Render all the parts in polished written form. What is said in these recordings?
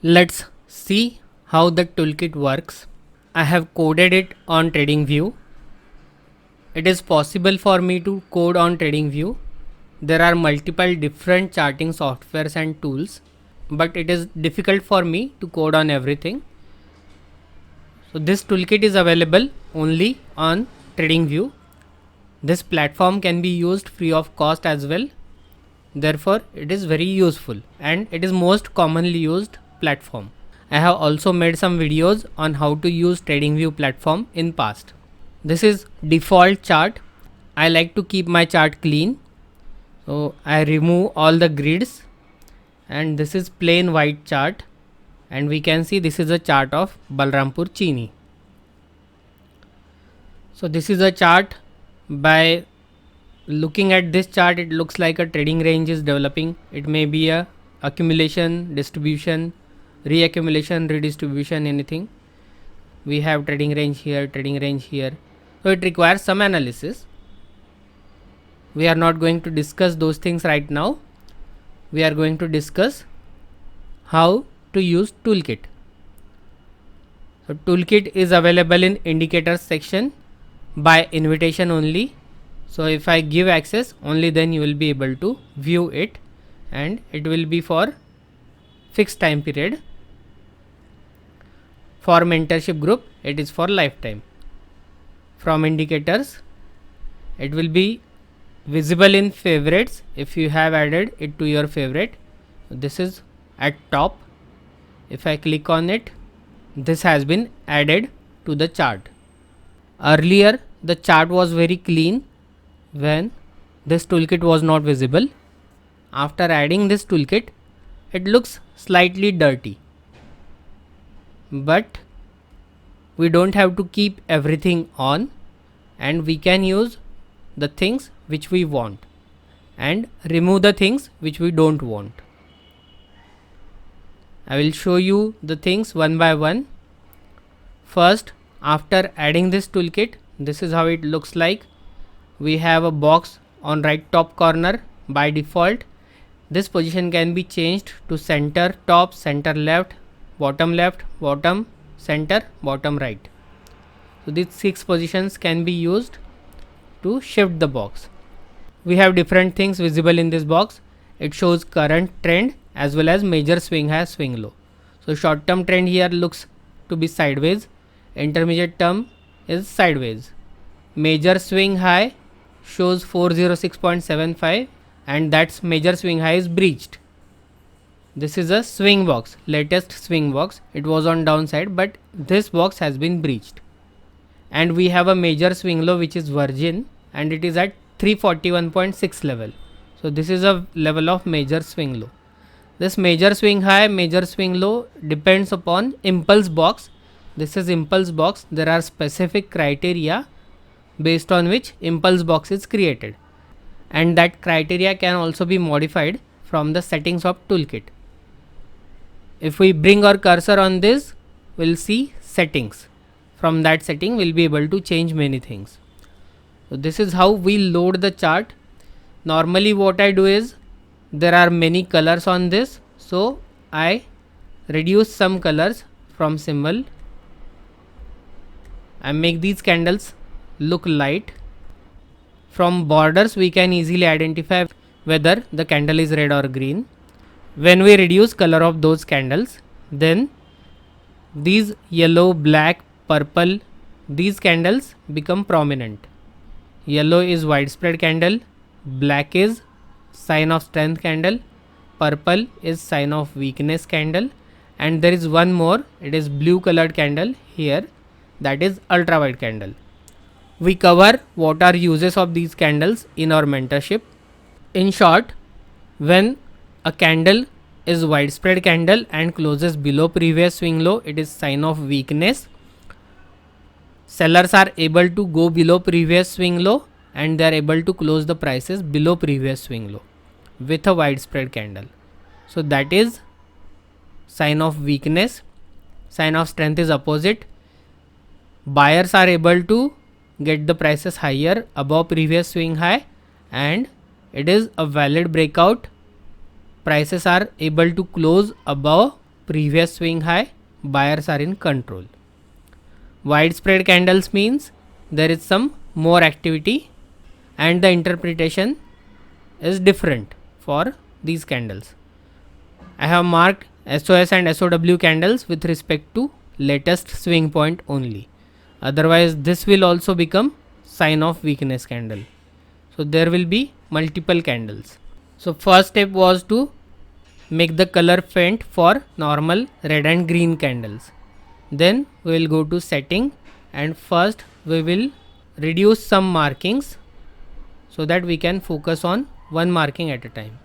Let's see how the toolkit works. I have coded it on TradingView. It is possible for me to code on TradingView. There are multiple different charting softwares and tools, but it is difficult for me to code on everything. So this toolkit is available only on TradingView. This platform can be used free of cost as well. Therefore, it is very useful and it is most commonly used platform. I have also made some videos on how to use TradingView platform in past. This is default chart. I like to keep my chart clean. So I remove all the grids, and this is plain white chart, and we can see this is a chart of Balrampur Chini. So this is a chart. By looking at this chart, it looks like a trading range is developing. It may be a accumulation, distribution, reaccumulation, redistribution, anything. We have trading range here, trading range here. So it requires some analysis. We are not going to discuss those things right now. We are going to discuss how to use toolkit. So toolkit is available in indicators section by invitation only. So if I give access, only then you will be able to view it, and it will be for fixed time period. For mentorship group, it is for lifetime. From indicators, it will be visible in favorites if you have added it to your favorite. This is at top. If I click on it, this has been added to the chart. Earlier the chart was very clean when this toolkit was not visible. After adding this toolkit, it looks slightly dirty, but we don't have to keep everything on, and we can use the things which we want and remove the things which we don't want. I will show you the things one by one. First, after adding this toolkit, this is how it looks like. We have a box on right top corner by default. This position can be changed to center, top, center left, bottom center, bottom right. So these 6 positions can be used to shift the box. We have different things visible in this box. It shows current trend as well as major swing high, swing low. So short term trend here looks to be sideways, intermediate term is sideways. Major swing high shows 406.75, and that's major swing high is breached. This is a swing box, latest swing box. It was on downside, but this box has been breached. And we have a major swing low which is virgin, and it is at 341.6 level. So this is a level of major swing low. This major swing high, major swing low depends upon impulse box. This is impulse box. There are specific criteria based on which impulse box is created, and that criteria can also be modified from the settings of toolkit. If we bring our cursor on this, we'll see settings. From that setting, we'll be able to change many things. So this is how we load the chart. Normally what I do is, there are many colors on this, so I reduce some colors from symbol. I make these candles look light. From borders we can easily identify whether the candle is red or green. When we reduce color of those candles, then these yellow, black, purple, these candles become prominent. Yellow is widespread candle, black is sign of strength candle, purple is sign of weakness candle, and there is one more, it is blue colored candle here, that is ultra wide candle. We cover what are uses of these candles in our mentorship. In short, when a candle is widespread candle and closes below previous swing low, it is sign of weakness. Sellers are able to go below previous swing low, and they are able to close the prices below previous swing low with a widespread candle. So that is sign of weakness. Sign of strength is opposite. Buyers are able to get the prices higher above previous swing high, and it is a valid breakout. Prices are able to close above previous swing high, buyers are in control. Widespread candles means there is some more activity and the interpretation is different for these candles. I have marked SOS and SOW candles with respect to latest swing point only. Otherwise this will also become sign of weakness candle. So there will be multiple candles. So first step was to make the color faint for normal red and green candles. Then we will go to setting and first we will reduce some markings so that we can focus on one marking at a time.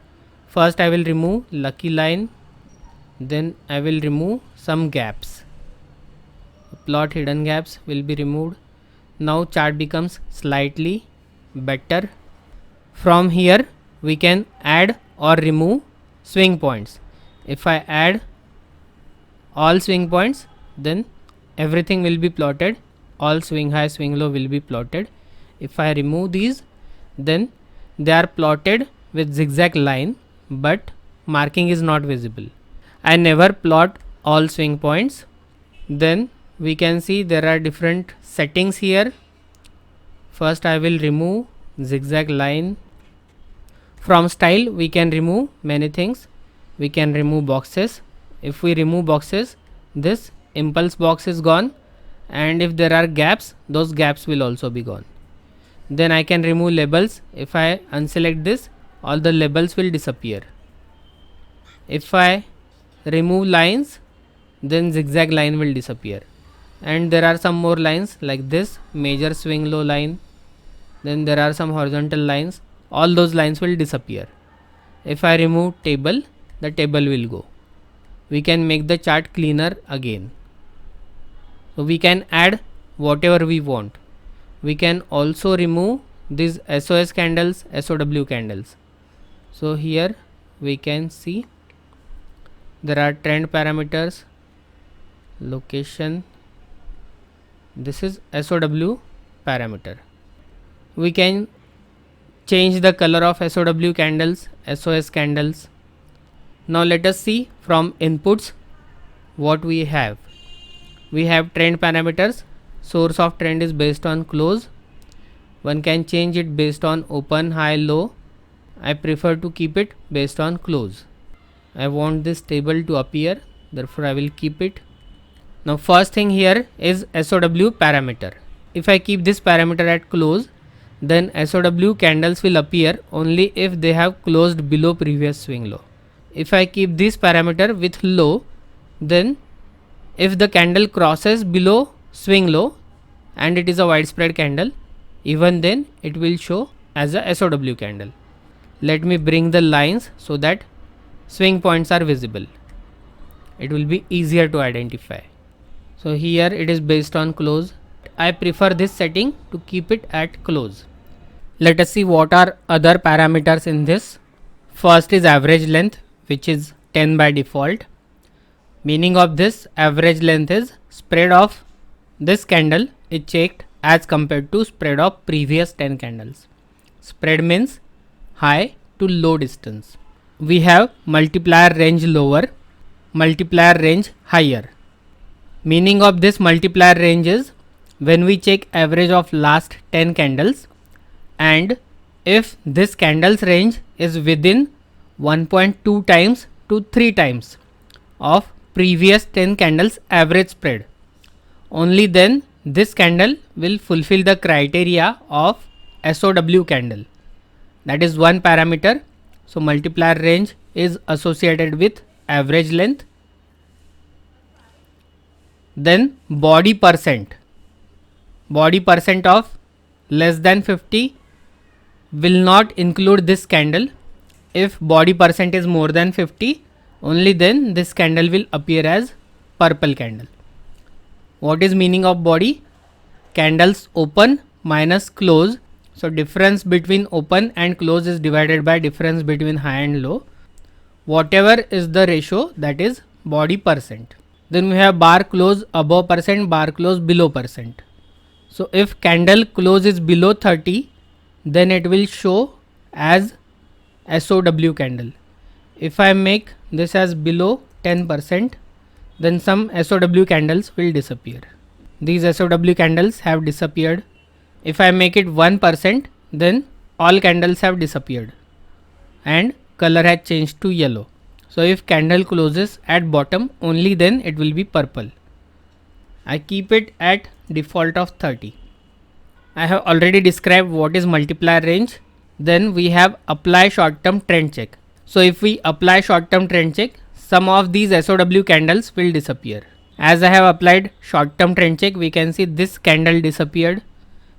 First I will remove lucky line, then I will remove some gaps. Plot hidden gaps will be removed. Now chart becomes slightly better. From here we can add or remove swing points. If I add all swing points, then everything will be plotted. All swing high, swing low will be plotted. If I remove these, then they are plotted with zigzag line, but marking is not visible. I never plot all swing points. Then we can see there are different settings here. First I will remove zigzag line. From style we can remove many things. We can remove boxes. If we remove boxes, this impulse box is gone, and if there are gaps, those gaps will also be gone. Then I can remove labels. If I unselect this, all the labels will disappear. If I remove lines, then zigzag line will disappear, and there are some more lines like this major swing low line. Then there are some horizontal lines. All those lines will disappear. If I remove table, the table will go. We can make the chart cleaner again. So we can add whatever we want. We can also remove these SOS candles, SOW candles. So here we can see there are trend parameters, location. This is SOW parameter. We can change the color of SOW candles, SOS candles. Now let us see from inputs what we have. We have trend parameters. Source of trend is based on close. One can change it based on open, high, low. I prefer to keep it based on close. I want this table to appear, therefore I will keep it. Now first thing here is SOW parameter. If I keep this parameter at close, then SOW candles will appear only if they have closed below previous swing low. If I keep this parameter with low, then if the candle crosses below swing low and it is a widespread candle, even then it will show as a SOW candle. Let me bring the lines so that swing points are visible. It will be easier to identify. So here it is based on close. I prefer this setting to keep it at close. Let us see what are other parameters in this. First is average length, which is 10 by default. Meaning of this average length is spread of this candle is checked as compared to spread of previous 10 candles. Spread means high to low distance. We have multiplier range lower, multiplier range higher. Meaning of this multiplier range is when we check average of last 10 candles, and if this candle's range is within 1.2 times to 3 times of previous 10 candles average spread, only then this candle will fulfill the criteria of SOW candle. That is one parameter. So multiplier range is associated with average length. Then body percent. Body percent of less than 50 will not include this candle. If body percent is more than 50, only then this candle will appear as purple candle. What is meaning of body? Candles open minus close. So difference between open and close is divided by difference between high and low. Whatever is the ratio, that is body percent. Then we have bar close above percent, bar close below percent. So if candle close is below 30, then it will show as SOW candle. If I make this as below 10%, then some SOW candles will disappear. These SOW candles have disappeared. If I make it 1%, then all candles have disappeared and color has changed to yellow. So if candle closes at bottom, only then it will be purple. I keep it at default of 30. I have already described what is multiplier range. Then we have apply short term trend check. So if we apply short term trend check, some of these SOW candles will disappear. As I have applied short term trend check, we can see this candle disappeared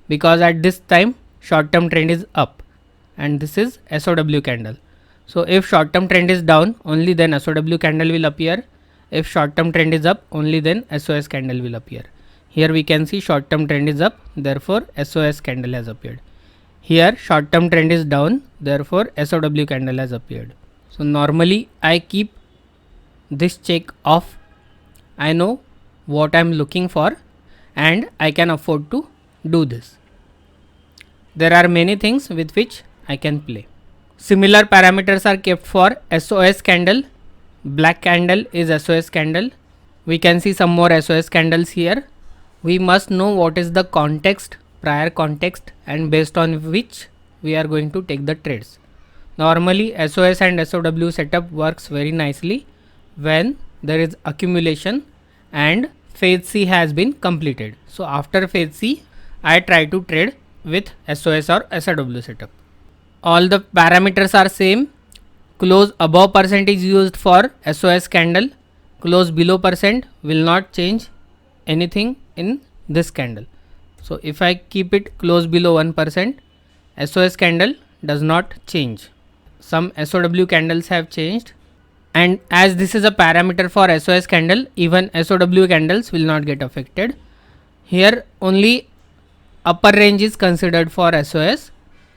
because at this time short term trend is up and this is SOW candle. So if short term trend is down, only then SOW candle will appear. If short term trend is up, only then SOS candle will appear. Here we can see short term trend is up, therefore SOS candle has appeared. Here short term trend is down, therefore SOW candle has appeared. So normally I keep this check off. I know what I am looking for and I can afford to do this. There are many things with which I can play. Similar parameters are kept for SOS candle. Black candle is SOS candle. We can see some more SOS candles here. We must know what is the context, prior context, and based on which we are going to take the trades. Normally SOS and SOW setup works very nicely when there is accumulation and phase C has been completed. So after phase C, I try to trade with SOS or SOW setup. All the parameters are same. Close above percent is used for SOS candle. Close below percent will not change anything in this candle. So if I keep it close below 1%, SOS candle does not change. Some SOW candles have changed, and as this is a parameter for SOS candle, even SOW candles will not get affected. Here only upper range is considered for SOS,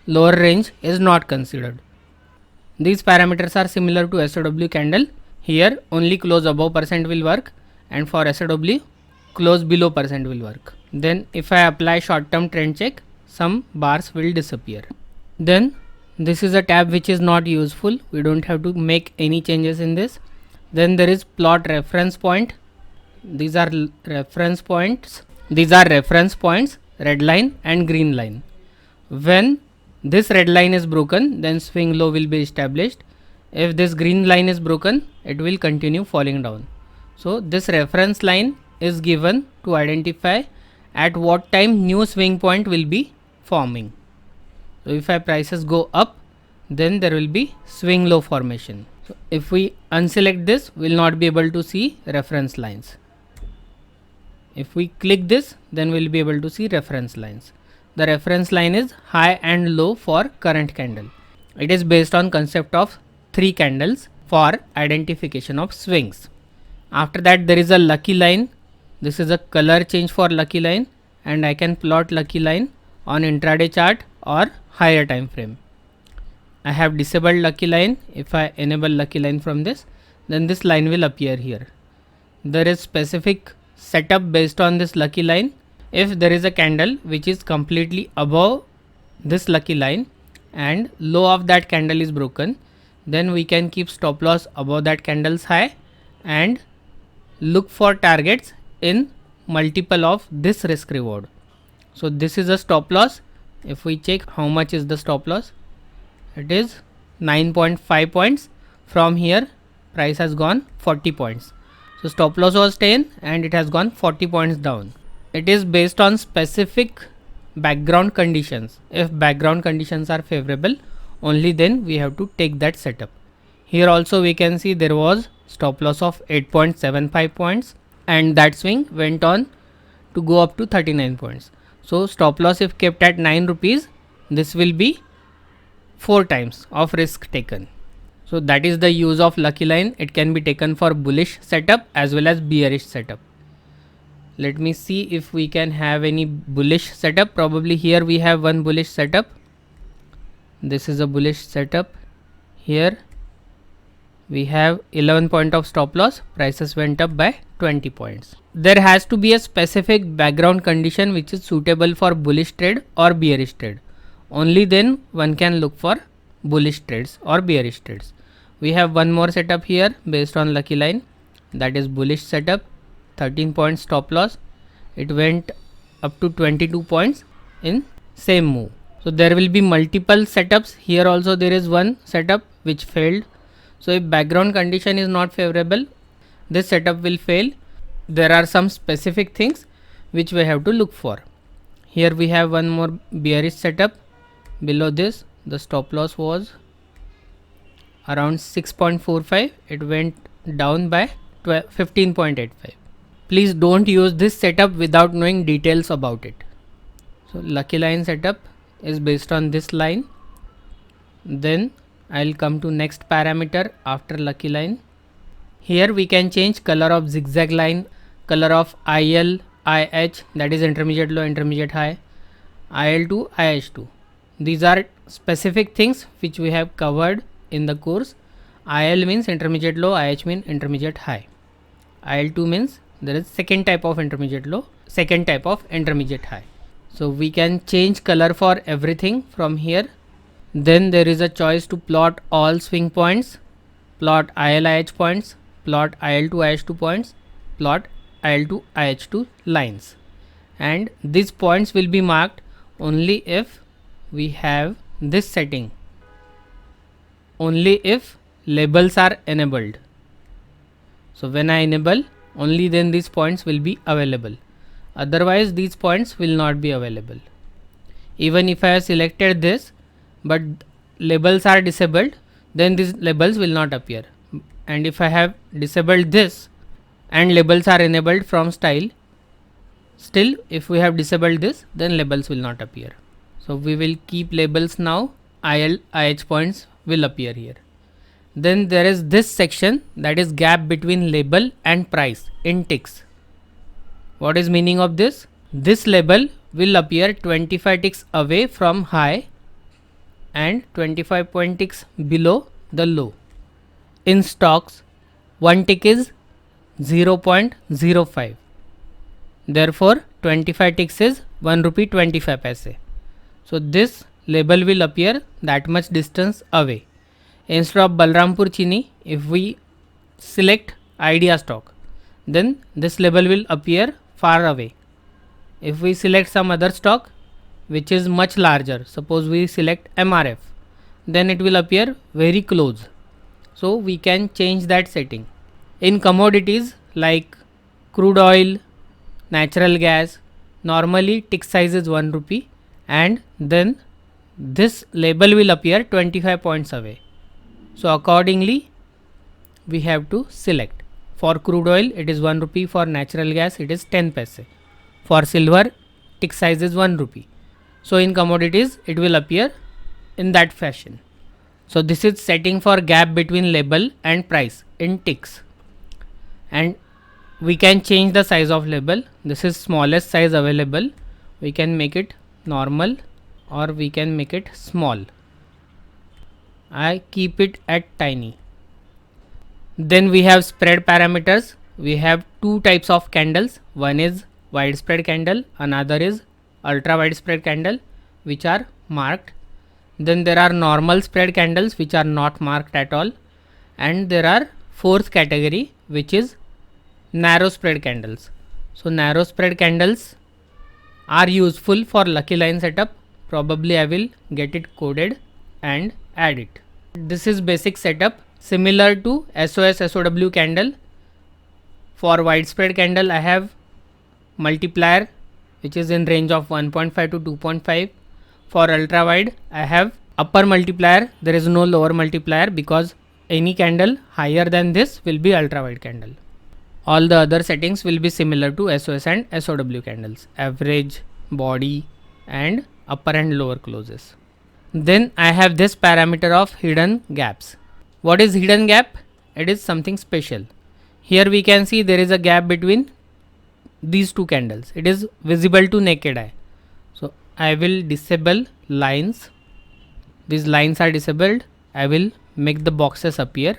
lower range is not considered. These parameters are similar to SOW candle. Here only close above percent will work, and for SOW close below percent will work. Then if I apply short term trend check, some bars will disappear. Then this is a tab which is not useful. We don't have to make any changes in this. Then there is plot reference point. These are reference points. These are reference points, red line and green line. When this red line is broken, then swing low will be established. If this green line is broken, it will continue falling down. So this reference line is given to identify at what time new swing point will be forming. So if our prices go up, then there will be swing low formation. So if we unselect this, we will not be able to see reference lines. If we click this, then we will be able to see reference lines. The reference line is high and low for current candle. It is based on concept of 3 candles for identification of swings. After that there is a lucky line. This is a color change for lucky line, and I can plot lucky line on intraday chart or higher time frame. I have disabled lucky line. If I enable lucky line from this, then this line will appear here. There is specific setup based on this lucky line. If there is a candle which is completely above this lucky line and low of that candle is broken, then we can keep stop loss above that candle's high and look for targets in multiple of this risk reward. So this is a stop loss. If we check how much is the stop loss, it is 9.5 points. From here price has gone 40 points. So stop loss was 10 and it has gone 40 points down. It is based on specific background conditions. If background conditions are favorable, only then we have to take that setup. Here also we can see there was stop loss of 8.75 points and that swing went on to go up to 39 points. So stop loss if kept at 9 rupees, this will be 4 times of risk taken. So that is the use of lucky line. It can be taken for bullish setup as well as bearish setup. Let me see if we can have any bullish setup. Probably here we have one bullish setup. This is a bullish setup. Here we have 11 point of stop loss. Prices went up by 20 points. There has to be a specific background condition which is suitable for bullish trade or bearish trade. Only then one can look for bullish trades or bearish trades. We have one more setup here based on lucky line. that is bullish setup, 13 points stop loss. It went up to 22 points in same move. So there will be multiple setups. Here also there is one setup which failed. So if background condition is not favorable, this setup will fail. There are some specific things which we have to look for. Here we have one more bearish setup. Below this, the stop loss was around 6.45. It went down by 15.85. Please don't use this setup without knowing details about it. So lucky line setup is based on this line. Then I'll come to next parameter after lucky line. Here we can change color of zigzag line, color of IL, IH, that is intermediate low, intermediate high, IL2, IH2. These are specific things which we have covered in the course. IL means intermediate low, IH means intermediate high. IL2 means there is second type of intermediate low, second type of intermediate high. So we can change color for everything from here. Then there is a choice to plot all swing points, plot IL-IH points, plot IL2-IH2 points, plot IL2-IH2 lines. And these points will be marked only if we have this setting, only if labels are enabled. So when I enable, only then these points will be available. Otherwise these points will not be available. Even if I have selected this but labels are disabled, then these labels will not appear. And if I have disabled this and labels are enabled from style, still if we have disabled this, then labels will not appear. So we will keep labels now. IL, IH points will appear here. Then there is this section, that is gap between label and price in ticks. What is meaning of this? This label will appear 25 ticks away from high and 25 point ticks below the low. In stocks, one tick is 0.05. Therefore 25 ticks is 1 rupee 25 paise. So this label will appear that much distance away. Instead of Balrampur Chini, if we select idea stock, then this label will appear far away. If we select some other stock which is much larger, suppose we select MRF, then it will appear very close. So we can change that setting. In commodities like crude oil, natural gas, normally tick size is 1 rupee and then this label will appear 25 points away. So accordingly we have to select. For crude oil it is 1 rupee, for natural gas it is 10 paise. For silver tick size is 1 rupee. So in commodities it will appear in that fashion. So this is setting for gap between label and price in ticks. And we can change the size of label. This is smallest size available. We can make it normal or we can make it small. I keep it at tiny. Then we have spread parameters. We have two types of candles. One is widespread candle, another is ultra widespread candle, which are marked. Then there are normal spread candles which are not marked at all, and there are fourth category which is narrow spread candles. So narrow spread candles are useful for lucky line setup. Probably I will get it coded and add it. This is basic setup similar to SOS SOW candle. For widespread candle I have multiplier which is in range of 1.5 to 2.5. For ultra wide I have upper multiplier, there is no lower multiplier because any candle higher than this will be ultra wide candle. All the other settings will be similar to SOS and SOW candles, average, body and upper and lower closes. Then I have this parameter of hidden gaps. What is hidden gap? It is something special. Here we can see there is a gap between these two candles. It is visible to naked eye. So I will disable lines. These lines are disabled. I will make the boxes appear.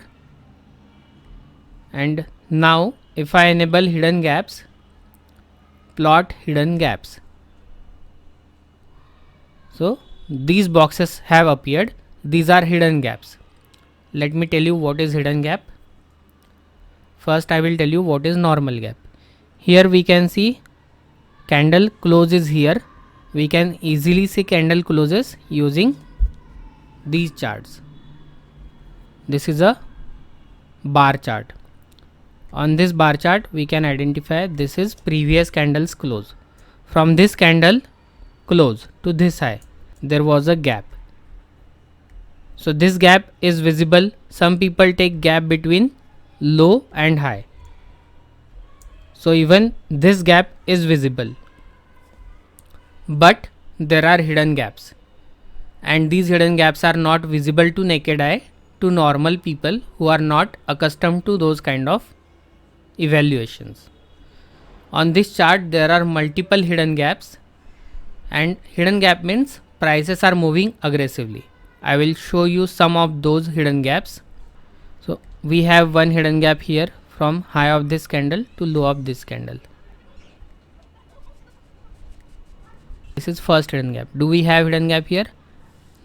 And now if I enable hidden gaps, plot hidden gaps. So these boxes have appeared. These are hidden gaps. Let me tell you what is hidden gap. First I will tell you what is normal gap. Here we can see candle close is here. We can easily see candle closes using these charts. This is a bar chart. On this bar chart we can identify this is previous candle's close. From this candle close to this high there was a gap. So this gap is visible. Some people take gap between low and high. So even this gap is visible. But there are hidden gaps. And these hidden gaps are not visible to naked eye to normal people who are not accustomed to those kind of evaluations. On this chart there are multiple hidden gaps, and hidden gap means prices are moving aggressively. I will show you some of those hidden gaps. So we have one hidden gap here from high of this candle to low of this candle. This is first hidden gap. Do we have hidden gap here?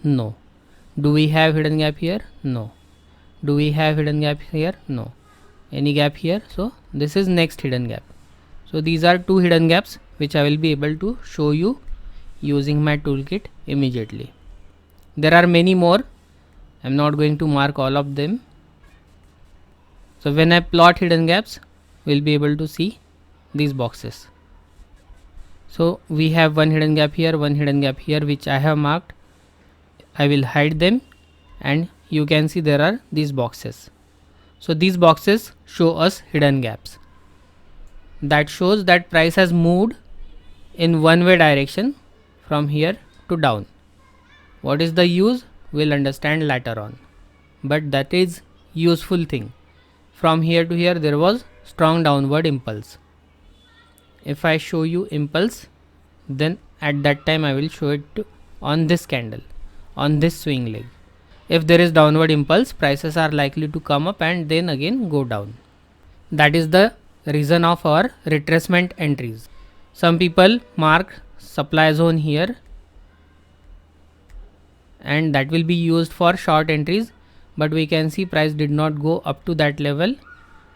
No. Do we have hidden gap here? No. Do we have hidden gap here? No. Any gap here? So this is next hidden gap. So these are two hidden gaps which I will be able to show you using my toolkit immediately. There are many more. I am not going to mark all of them. So when I plot hidden gaps, we will be able to see these boxes. So we have one hidden gap here, one hidden gap here which I have marked. I will hide them and you can see there are these boxes. So these boxes show us hidden gaps. That shows that price has moved in one way direction from here to down. What is the use? We'll understand later on. But that is useful thing. From here to here there was strong downward impulse. If I show you impulse, then at that time I will show it on this candle, on this swing leg. If there is downward impulse, prices are likely to come up and then again go down. That is the reason of our retracement entries. Some people mark supply zone here and that will be used for short entries, but we can see price did not go up to that level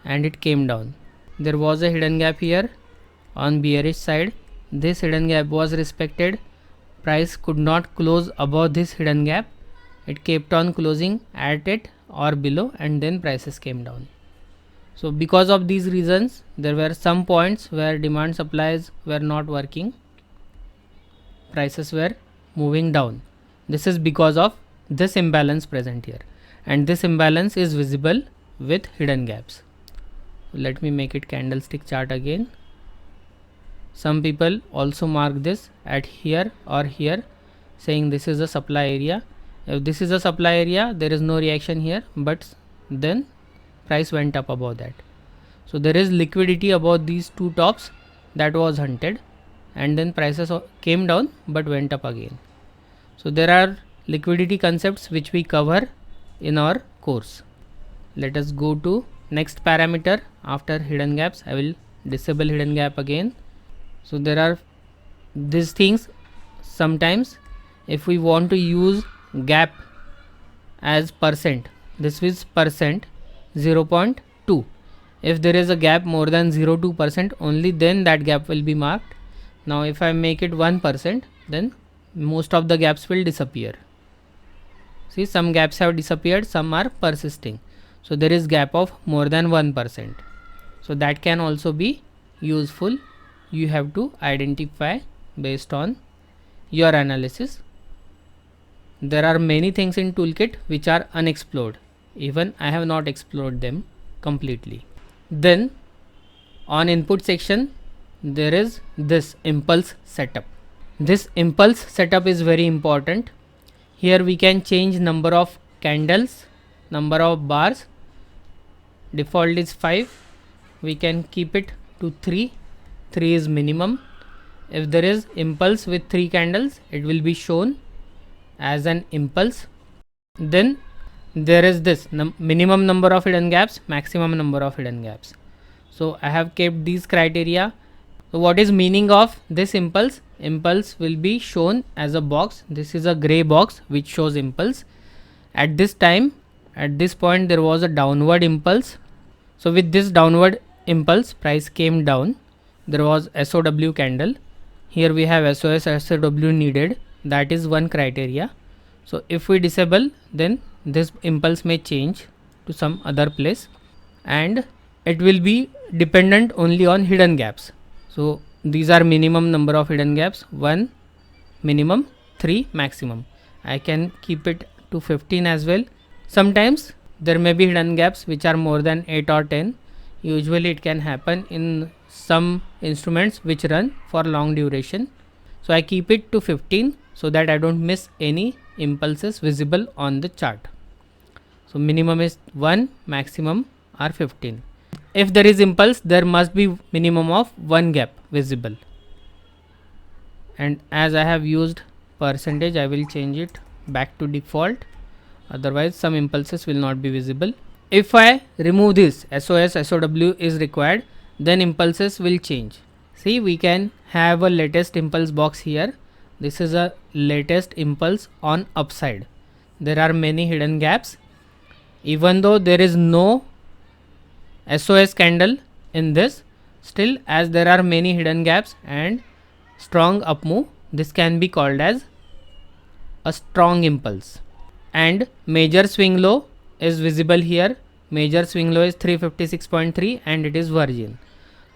and it came down. There was a hidden gap here on bearish side. This hidden gap was respected. Price could not close above this hidden gap. It kept on closing at it or below and then prices came down. So because of these reasons, there were some points where demand supplies were not working. Prices were moving down. This is because of this imbalance present here, and this imbalance is visible with hidden gaps. Let me make it candlestick chart again. Some people also mark this at here or here, saying this is a supply area. If this is a supply area, there is no reaction here, but then price went up above that. So there is liquidity above these two tops that was hunted, and then prices came down but went up again. So there are liquidity concepts which we cover in our course. Let us go to next parameter. After hidden gaps, I will disable hidden gap again. So there are these things. Sometimes if we want to use gap as percent, this is percent 0.2. If there is a gap more than 0.2%, only then that gap will be marked. Now if I make it 1%, then most of the gaps will disappear. See, some gaps have disappeared, some are persisting. So there is gap of more than 1%. So that can also be useful. You have to identify based on your analysis. There are many things in toolkit which are unexplored. Even I have not explored them completely. Then on input section there is this impulse setup. This impulse setup is very important. Here we can change number of candles, number of bars. Default is 5. We can keep it to 3. 3 is minimum. If there is impulse with 3 candles, it will be shown as an impulse. Then there is this minimum number of hidden gaps, maximum number of hidden gaps. So I have kept these criteria. So what is meaning of this impulse? Impulse will be shown as a box. This is a gray box which shows impulse. At this time, at this point there was a downward impulse. So with this downward impulse, price came down. There was SOW candle. Here we have SOS SOW needed. That is one criteria. So if we disable, then this impulse may change to some other place, and it will be dependent only on hidden gaps. So these are minimum number of hidden gaps, 1 minimum, 3 maximum. I can keep it to 15 as well. Sometimes there may be hidden gaps which are more than 8 or 10. Usually it can happen in some instruments which run for long duration. So I keep it to 15 so that I don't miss any impulses visible on the chart. So minimum is 1, maximum are 15. If there is impulse, there must be minimum of 1 gap visible. And as I have used percentage, I will change it back to default. Otherwise some impulses will not be visible. If I remove this SOS SOW is required, then impulses will change. See, we can have a latest impulse box here. This is a latest impulse on upside. There are many hidden gaps. Even though there is no SOS candle in this, still as there are many hidden gaps and strong up move, this can be called as a strong impulse. And major swing low is visible here. Major swing low is 356.3 and it is virgin.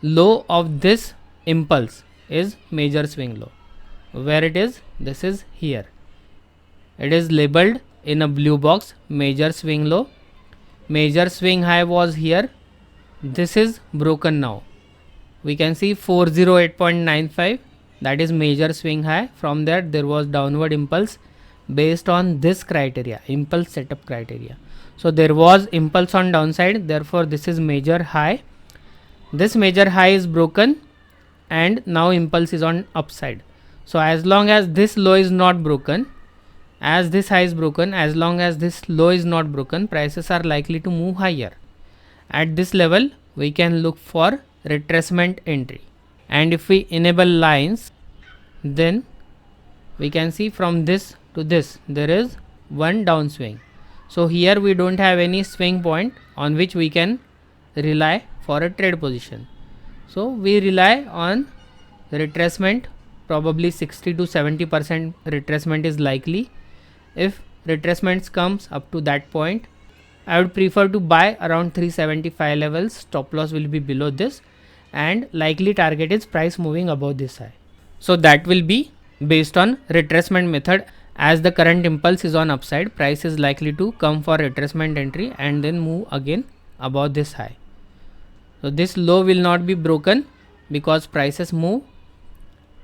Low of this impulse is major swing low. Where it is? This is here. It is labeled in a blue box, major swing low. Major swing high was here. This is broken now. We can see 408.95, that is major swing high. From that there was downward impulse based on this criteria, impulse setup criteria. So there was impulse on downside, therefore this is major high. This major high is broken and now impulse is on upside. So as long as this low is not broken, as this high is broken, as long as this low is not broken, prices are likely to move higher. At this level we can look for retracement entry, and if we enable lines, then we can see from this to this there is one downswing. So here we don't have any swing point on which we can rely for a trade position. So we rely on retracement. Probably 60 to 70% retracement is likely. If retracements comes up to that point, I would prefer to buy around 375 levels. Stop loss will be below this, and likely target is price moving above this high. So that will be based on retracement method. As the current impulse is on upside, price is likely to come for retracement entry and then move again above this high. So this low will not be broken because prices move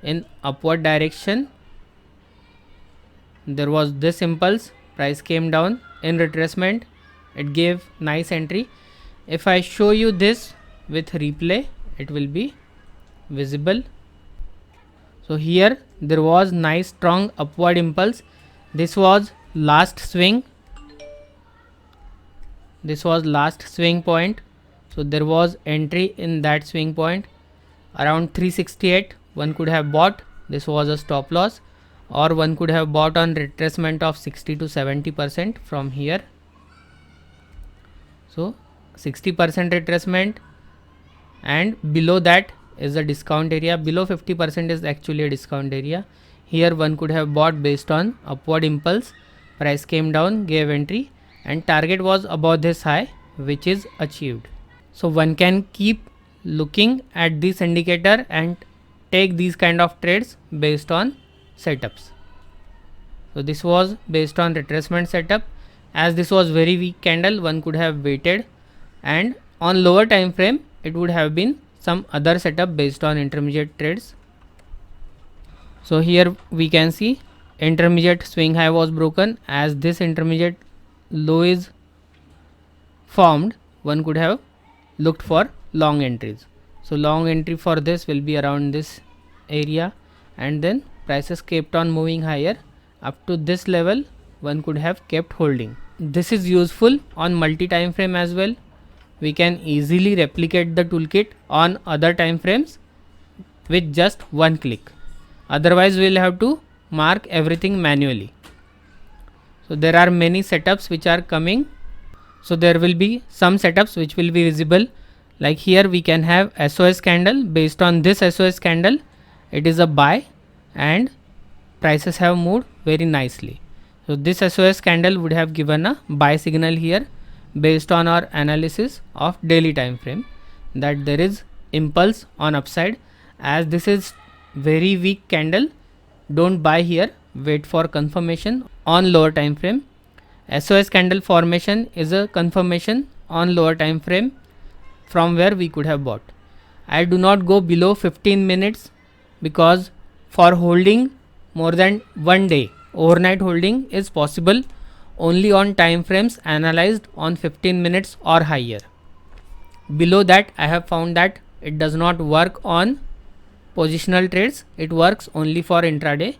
in upward direction. There was this impulse, price came down in retracement, it gave nice entry. If I show you this with replay, it will be visible. So here there was nice strong upward impulse. This was last swing. This was last swing point. So there was entry in that swing point around 368. One could have bought. This was a stop loss, or one could have bought on retracement of 60 to 70% from here. So 60% retracement, and below that is the discount area. Below 50% is actually a discount area. Here one could have bought based on upward impulse. Price came down, gave entry, and target was above this high, which is achieved. So one can keep looking at this indicator and take these kind of trades based on setups. So this was based on retracement setup. As this was very weak candle, one could have waited, and on lower time frame it would have been some other setup based on intermediate trades. So here we can see intermediate swing high was broken. As this intermediate low is formed, one could have looked for long entries. So long entry for this will be around this area, and then prices kept on moving higher up to this level. One could have kept holding. This is useful on multi time frame as well. We can easily replicate the toolkit on other time frames with just one click. Otherwise we will have to mark everything manually. So there are many setups which are coming. So there will be some setups which will be visible, like here we can have SOS candle. Based on this SOS candle, it is a buy and prices have moved very nicely. So this SOS candle would have given a buy signal here based on our analysis of daily time frame, that there is impulse on upside. As this is very weak candle, don't buy here, wait for confirmation on lower time frame. SOS candle formation is a confirmation on lower time frame from where we could have bought. I do not go below 15 minutes because for holding more than one day, overnight holding is possible only on time frames analyzed on 15 minutes or higher. Below that, I have found that it does not work on positional trades, it works only for intraday.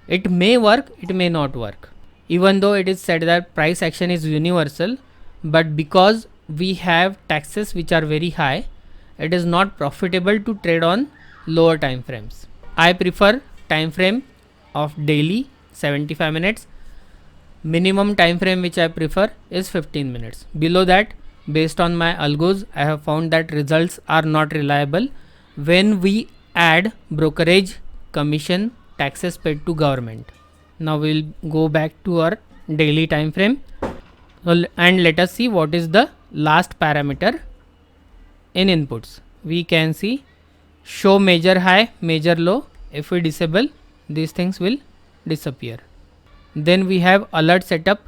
It may work, it may not work. Even though it is said that price action is universal, but because we have taxes which are very high, it is not profitable to trade on lower time frames. I prefer time frame of daily 75 minutes. Minimum time frame which I prefer is 15 minutes. Below that, based on my algos, I have found that results are not reliable when we add brokerage, commission, taxes paid to government. Now we will go back to our daily time frame, and let us see what is the last parameter in inputs. We can see show major high, major low. If we disable, these things will disappear. Then we have alert setup.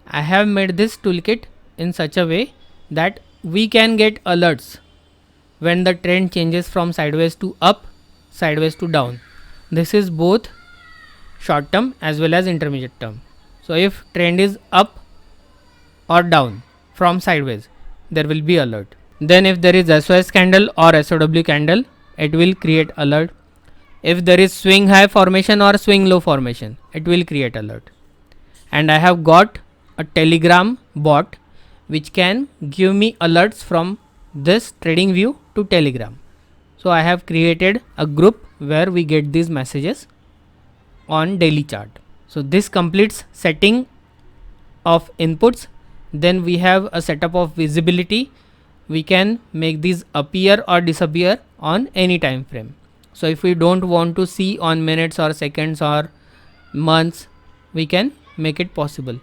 I have made this toolkit in such a way that we can get alerts when the trend changes from sideways to up, sideways to down. This is both short term as well as intermediate term. So if trend is up or down from sideways, there will be alert. Then if there is SOS candle or SOW candle, it will create alert. If there is swing high formation or swing low formation, it will create alert. And I have got a Telegram bot which can give me alerts from this trading view to Telegram. So I have created a group where we get these messages on daily chart. So this completes setting of inputs. Then we have a setup of visibility. We can make these appear or disappear on any time frame. So if we don't want to see on minutes or seconds or months, we can make it possible.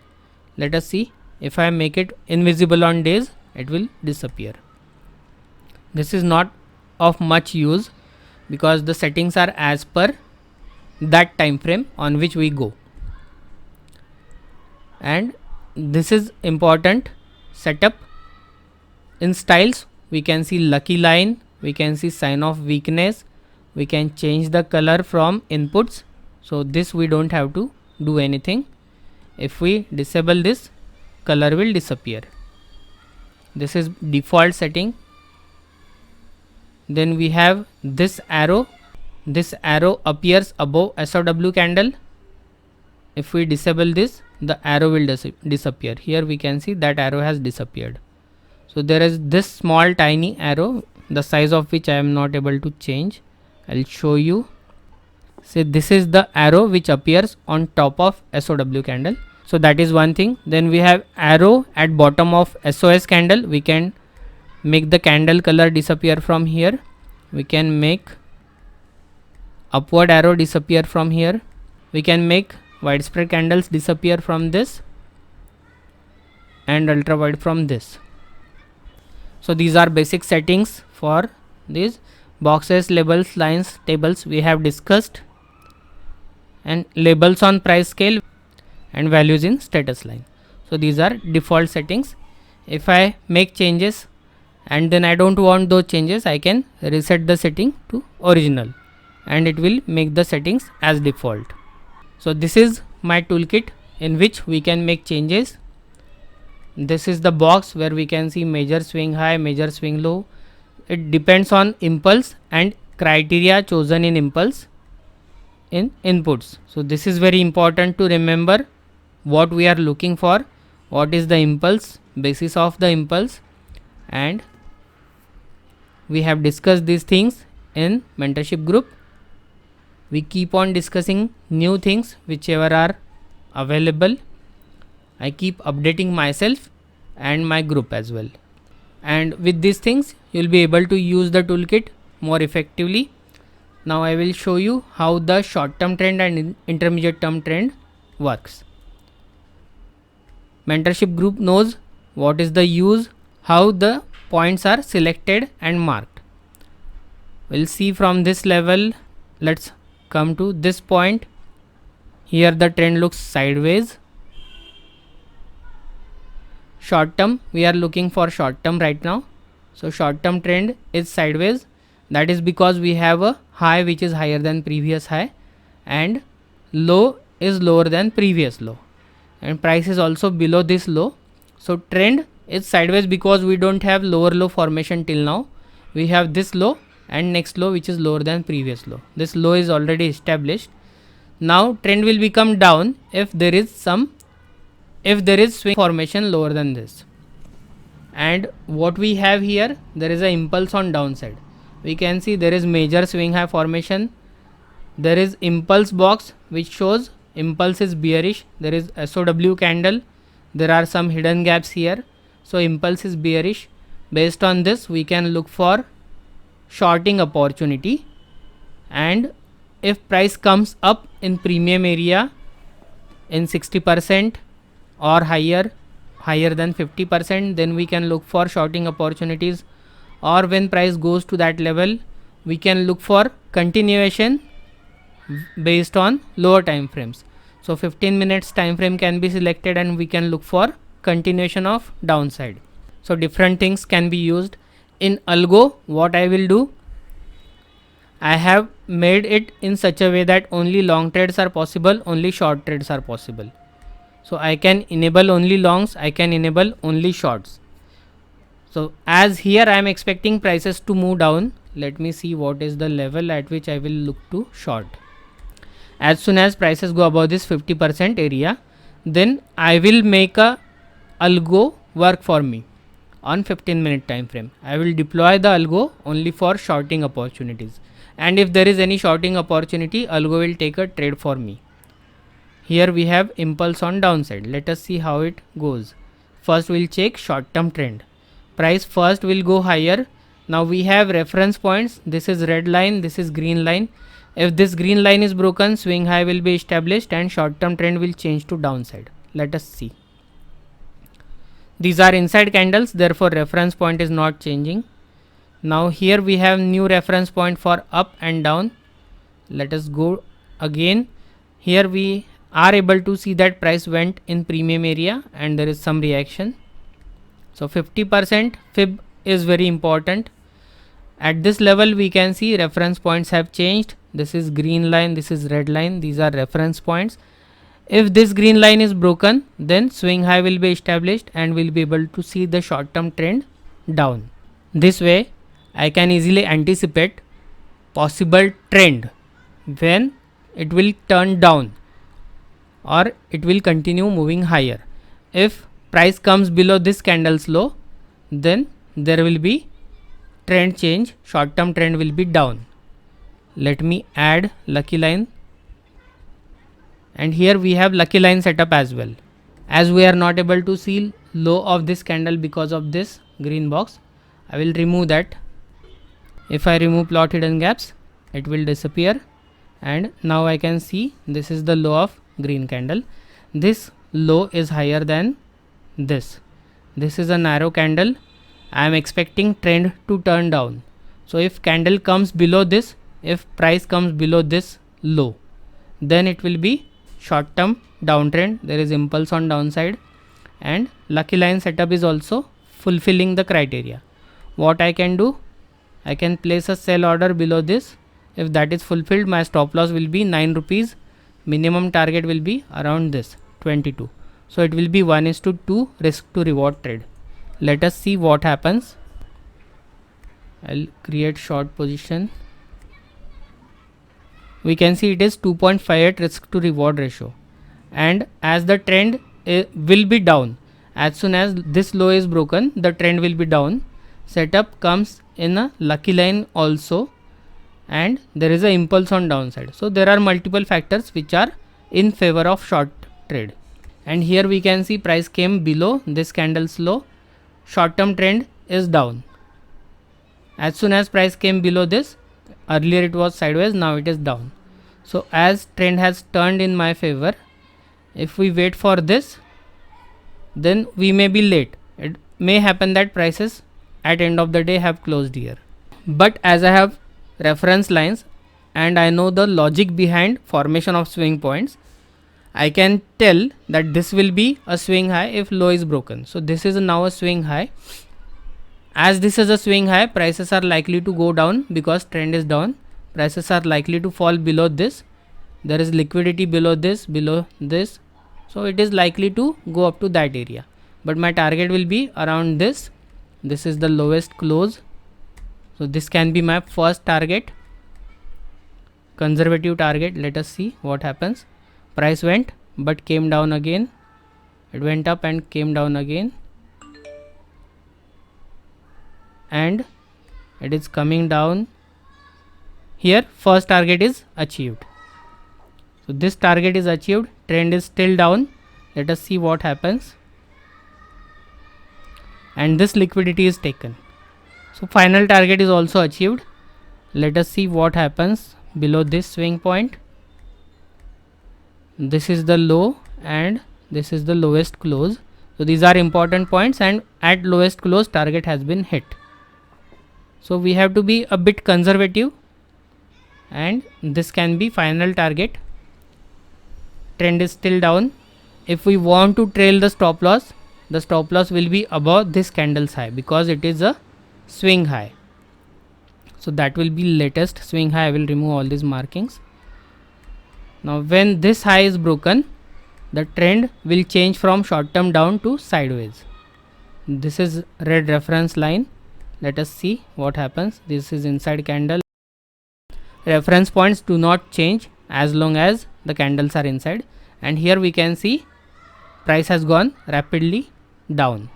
Let us see. If I make it invisible on days, it will disappear. This is not of much use because the settings are as per that time frame on which we go. And this is important setup. In styles, we can see lucky line, we can see sign of weakness, we can change the color from inputs. So this we don't have to do anything. If we disable this, color will disappear. This is default setting. Then we have this arrow. This arrow appears above SOW candle. If we disable this, the arrow will disappear. Here we can see that arrow has disappeared. So there is this small tiny arrow, the size of which I am not able to change. I'll show you. See, this is the arrow which appears on top of SOW candle. So that is one thing. Then we have arrow at bottom of SOS candle. We can make the candle color disappear from here. We can make upward arrow disappear from here. We can make widespread candles disappear from this and ultra wide from this. So these are basic settings for these boxes, labels, lines, tables we have discussed, and labels on price scale and values in status line. So these are default settings. If I make changes and then I don't want those changes, I can reset the setting to original and it will make the settings as default. So this is my toolkit in which we can make changes. This is the box where we can see major swing high, major swing low. It depends on impulse and criteria chosen in impulse in inputs. So this is very important to remember what we are looking for, what is the impulse, basis of the impulse, and we have discussed these things in mentorship group. We keep on discussing new things whichever are available. I keep updating myself and my group as well. And with these things you will be able to use the toolkit more effectively. Now I will show you how the short term trend and intermediate term trend works. Mentorship group knows what is the use, how the points are selected and marked. We'll see from this level. Let's come to this point. Here the trend looks sideways. Short term, we are looking for short term right now. So short term trend is sideways. That is because we have a high which is higher than previous high and low is lower than previous low, and price is also below this low. So trend is sideways because we don't have lower low formation till now. We have this low and next low which is lower than previous low. This low is already established. Now trend will become down if there is swing formation lower than this. And what we have here, there is an impulse on downside. We can see there is major swing high formation. There is impulse box which shows impulse is bearish. There is SOW candle. There are some hidden gaps here. So impulse is bearish. Based on this we can look for shorting opportunity, and if price comes up in premium area in 60% or higher than 50%, then we can look for shorting opportunities. Or when price goes to that level, we can look for continuation based on lower time frames. So 15 minutes time frame can be selected and we can look for continuation of downside. So different things can be used. In algo, what I will do, I have made it in such a way that only long trades are possible, only short trades are possible. So I can enable only longs, I can enable only shorts. So as here I am expecting prices to move down. Let me see what is the level at which I will look to short. As soon as prices go above this 50% area, then I will make a algo work for me on 15-minute time frame. I will deploy the algo only for shorting opportunities, and if there is any shorting opportunity, algo will take a trade for me. Here we have impulse on downside. Let us see how it goes. First we will check short term trend. Price first will go higher. Now we have reference points. This is red line, this is green line. If this green line is broken, swing high will be established and short term trend will change to downside. Let us see. These are inside candles, therefore reference point is not changing. Now here we have new reference point for up and down. Let us go again. Here we are able to see that price went in premium area and there is some reaction. So 50% fib is very important. At this level we can see reference points have changed. This is green line, this is red line, these are reference points. If this green line is broken, then swing high will be established and we'll be able to see the short term trend down. This way I can easily anticipate possible trend when it will turn down or it will continue moving higher. If price comes below this candle's low, then there will be trend change, short term trend will be down. Let me add lucky line, and here we have lucky line setup as well. As we are not able to see low of this candle because of this green box, I will remove that. If I remove plot hidden gaps, it will disappear, and now I can see this is the low of green candle. This low is higher than this. This is a narrow candle. I am expecting trend to turn down. So if candle comes below this, if price comes below this low, then it will be short term downtrend. There is impulse on downside and lucky line setup is also fulfilling the criteria. What I can do, I can place a sell order below this. If that is fulfilled, my stop loss will be 9 rupees. Minimum target will be around this 22. So it will be 1:2 risk to reward trade. Let us see what happens. I'll create short position. We can see it is 2.58 risk to reward ratio, and as the trend will be down, as soon as this low is broken, the trend will be down. Setup comes in a lucky line also, and there is a impulse on downside. So there are multiple factors which are in favor of short trade. and here we can see price came below this candle's low. Short term trend is down. As soon as price came below this, earlier it was sideways, now it is down. So as trend has turned in my favor, if we wait for this, then we may be late. It may happen that prices at end of the day have closed here. But as I have reference lines and I know the logic behind formation of swing points, I can tell that this will be a swing high if low is broken. So this is now a swing high. As this is a swing high, prices are likely to go down because trend is down. Prices are likely to fall below this. There is liquidity below this. So it is likely to go up to that area. But my target will be around this. This is the lowest close. So this can be my first target. Conservative target. Let us see what happens. Price went but came down again. It went up and came down again. And it is coming down. Here first target is achieved. So this target is achieved. Trend is still down. Let us see what happens. And this liquidity is taken. So final target is also achieved. Let us see what happens below this swing point. This is the low and this is the lowest close. So these are important points, and at lowest close target has been hit. So we have to be a bit conservative, and this can be final target. Trend is still down. If we want to trail the stop loss will be above this candle's high because it is a swing high. So that will be latest swing high. I will remove all these markings. Now when this high is broken, the trend will change from short term down to sideways. This is red reference line. Let us see what happens. This is inside candle. Reference points do not change as long as the candles are inside, and here we can see price has gone rapidly down.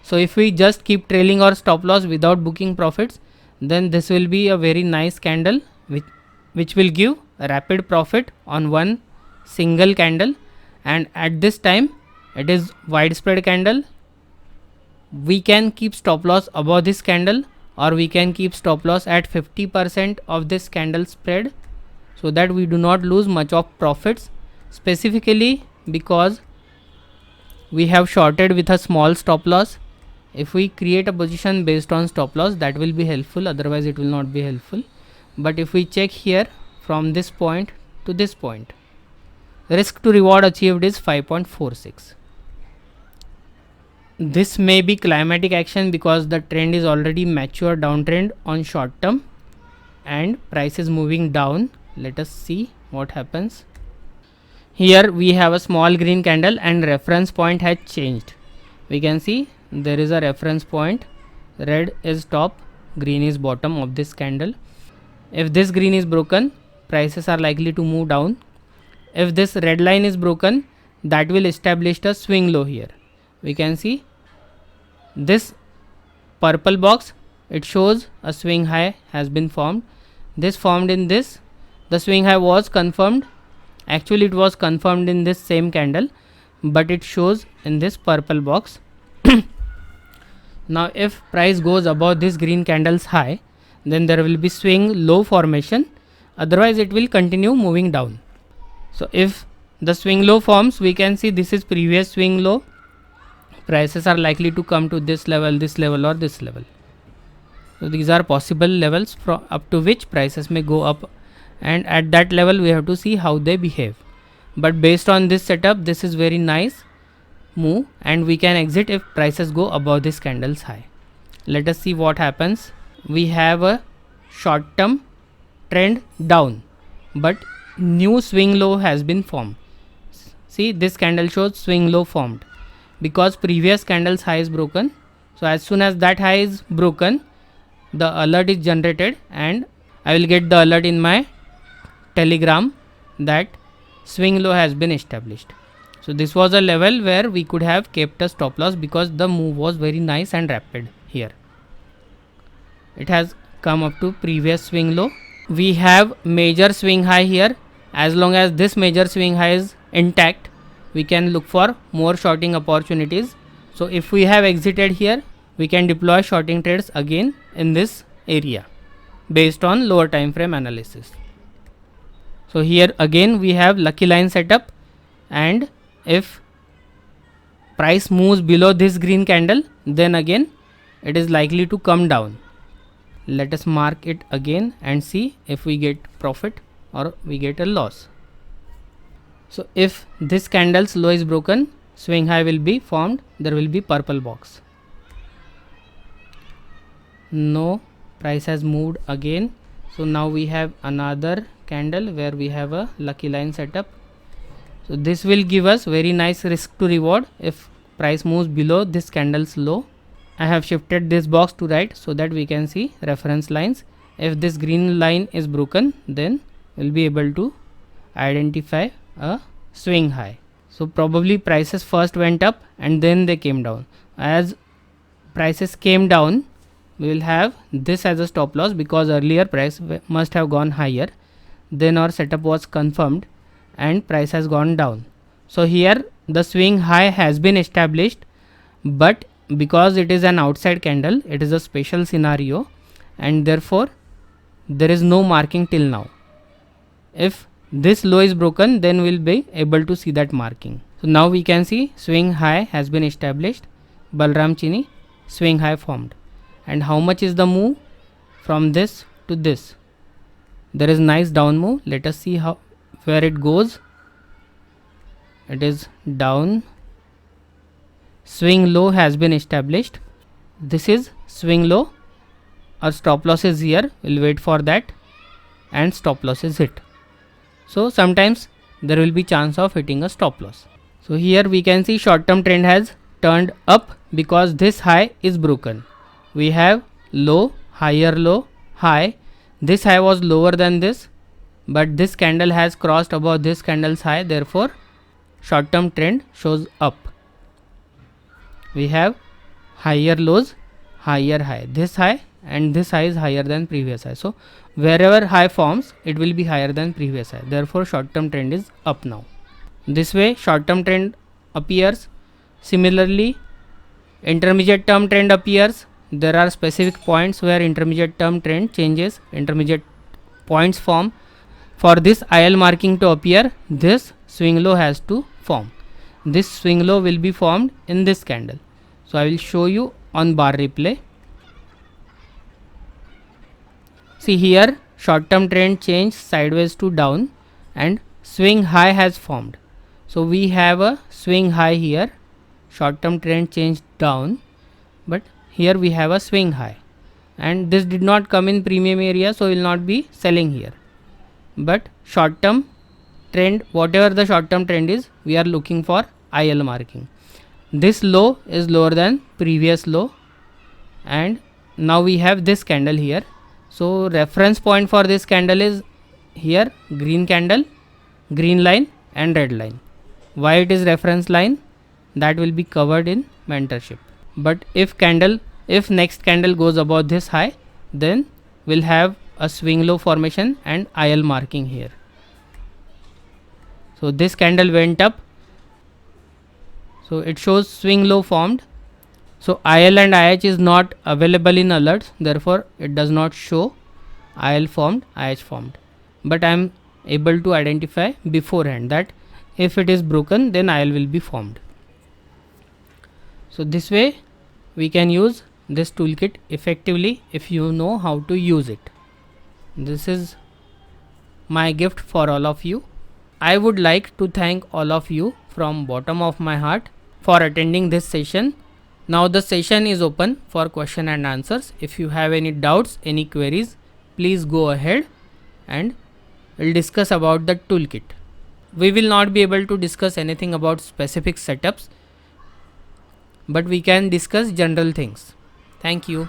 So if we just keep trailing our stop loss without booking profits, then this will be a very nice candle which will give a rapid profit on one single candle. And at this time it is widespread candle. We can keep stop loss above this candle, or we can keep stop loss at 50% of this candle spread, so that we do not lose much of profits, specifically because we have shorted with a small stop loss. If we create a position based on stop loss, that will be helpful, otherwise it will not be helpful. But if we check here from this point to this point, risk to reward achieved is 5.46. This may be climatic action because the trend is already mature downtrend on short term and price is moving down. Let us see what happens. Here we have a small green candle and reference point has changed. We can see there is a reference point. Red is top, green is bottom of this candle. If this green is broken, prices are likely to move down. If this red line is broken, that will establish a swing low here. We can see this purple box, it shows a swing high has been formed. This formed in this, the swing high was confirmed. Actually it was confirmed in this same candle, but it shows in this purple box. Now if price goes above this green candle's high, then there will be swing low formation, otherwise it will continue moving down. So if the swing low forms, we can see this is previous swing low. Prices are likely to come to this level or this level. So these are possible levels up to which prices may go up, and at that level we have to see how they behave. But based on this setup, this is very nice move, and we can exit if prices go above this candle's high. Let us see what happens. We have a short term trend down, but new swing low has been formed. See, this candle shows swing low formed because previous candle's high is broken. So as soon as that high is broken, the alert is generated, and I will get the alert in my telegram that swing low has been established. So this was a level where we could have kept a stop loss because the move was very nice and rapid. Here it has come up to previous swing low. We have major swing high here. As long as this major swing high is intact, we can look for more shorting opportunities. So if we have exited here, we can deploy shorting trades again in this area based on lower time frame analysis. So here again we have lucky line setup, and if price moves below this green candle, then again it is likely to come down. Let us mark it again and see if we get profit or we get a loss. So if this candle's low is broken, swing high will be formed, there will be purple box. No, price has moved again. So now we have another candle where we have a lucky line setup. So this will give us very nice risk to reward if price moves below this candle's low. I have shifted this box to right so that we can see reference lines. If this green line is broken, then we'll be able to identify a swing high. So probably prices first went up and then they came down. As prices came down, we will have this as a stop loss because earlier price must have gone higher. Then our setup was confirmed and price has gone down. So here the swing high has been established, but because it is an outside candle, it is a special scenario, and therefore there is no marking till now. If this low is broken, then we'll be able to see that marking. So now we can see swing high has been established, Balram Chini, swing high formed. And how much is the move from this to this? There is nice down move. Let us see how where it goes. It is down. Swing low has been established. This is swing low. Our stop loss is here. We'll wait for that, and stop loss is hit. So sometimes there will be chance of hitting a stop loss. So here we can see short term trend has turned up because this high is broken. We have low, higher low, high. This high was lower than this, but this candle has crossed above this candle's high, therefore short term trend shows up. We have higher lows, higher high. This high and this high is higher than previous high. So wherever high forms, it will be higher than previous high. Therefore short term trend is up now. This way short term trend appears. Similarly, intermediate term trend appears. There are specific points where intermediate term trend changes, intermediate points form. For this IL marking to appear, this swing low has to form. This swing low will be formed in this candle. So I will show you on bar replay. See here, short term trend changed sideways to down and swing high has formed. So we have a swing high here, short term trend changed down, but here we have a swing high, and this did not come in premium area, so will not be selling here. But short term trend, whatever the short term trend is, we are looking for IL marking. This low is lower than previous low, and now we have this candle here. So reference point for this candle is here, green candle, green line and red line. Why it is reference line? That will be covered in mentorship. But if next candle goes above this high, then we'll have a swing low formation and IL marking here. So this candle went up, so it shows swing low formed. So IL and IH is not available in alerts, therefore it does not show IL formed, IH formed. But I am able to identify beforehand that if it is broken, then IL will be formed. So this way we can use this toolkit effectively if you know how to use it. This is my gift for all of you. I would like to thank all of you from bottom of my heart for attending this session. Now the session is open for question and answers. If you have any doubts, any queries, please go ahead and we'll discuss about the toolkit. We will not be able to discuss anything about specific setups, but we can discuss general things. Thank you.